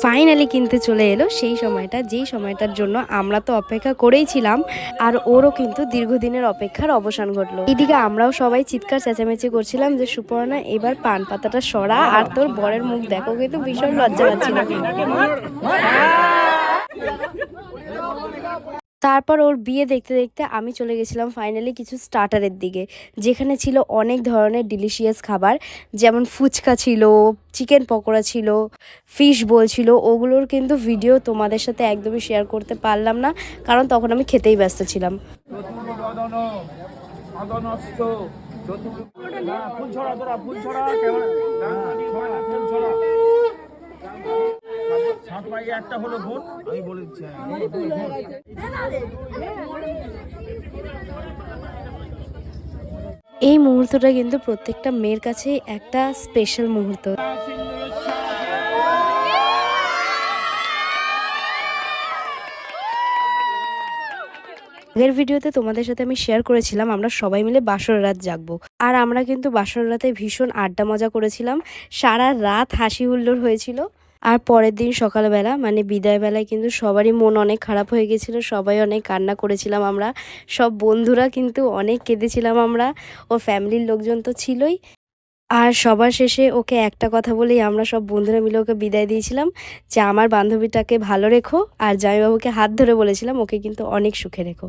Finally কিনতে চলে এলো সেই সময়টা, যেই সময়টার জন্য আমরা তো অপেক্ষা করেই ছিলাম। আর ওরও কিন্তু দীর্ঘদিনের অপেক্ষার অবসান ঘটলো। এদিকে আমরাও সবাই চিৎকার চেঁচামেচি করছিলাম যে সুপর্ণা এবার পান পাতাটা সরা, আর তোর বরের মুখ দেখো, কিন্তু ভীষণ লজ্জা পাচ্ছিল। তারপর ওর বিয়ে দেখতে দেখতে আমি চলে গেছিলাম ফাইনালি কিছু স্টার্টারের দিকে, যেখানে ছিল অনেক ধরনের ডিলিশিয়াস খাবার, যেমন ফুচকা ছিল, চিকেন পকোড়া ছিল, ফিশ বোল ছিল। ওগুলোর কিন্তু ভিডিও তোমাদের সাথে একদমই শেয়ার করতে পারলাম না, কারণ তখন আমি খেতেই ব্যস্ত ছিলাম। একটা হলো ভোট আমি বলে দিচ্ছি। এই মুহূর্তটা কিন্তু প্রত্যেকটা মেয়ের কাছে একটা স্পেশাল মুহূর্ত। আগের ভিডিওতে তোমাদের সাথে আমি শেয়ার করেছিলাম আমরা সবাই মিলে বাসর রাত জাগবো, আর আমরা কিন্তু বাসর রাতে ভীষণ আড্ডা মজা করেছিলাম, সারা রাত হাসি হুল্লোড় হয়েছিল। আর পরের দিন সকালবেলা মানে বিদায় বেলায় কিন্তু সবারই মন অনেক খারাপ হয়ে গেছিলো, সবাই অনেক কান্না করেছিলাম আমরা, সব বন্ধুরা কিন্তু অনেক কেঁদেছিলাম আমরা, ও ফ্যামিলির লোকজন তো ছিলই। আর সবার শেষে ওকে একটা কথা বলেই আমরা সব বন্ধুরা মিলে ওকে বিদায় দিয়েছিলাম, যে আমার বান্ধবীটাকে ভালো রেখো, আর জামাইবাবুকে হাত ধরে বলেছিলাম ওকে কিন্তু অনেক সুখে রেখো।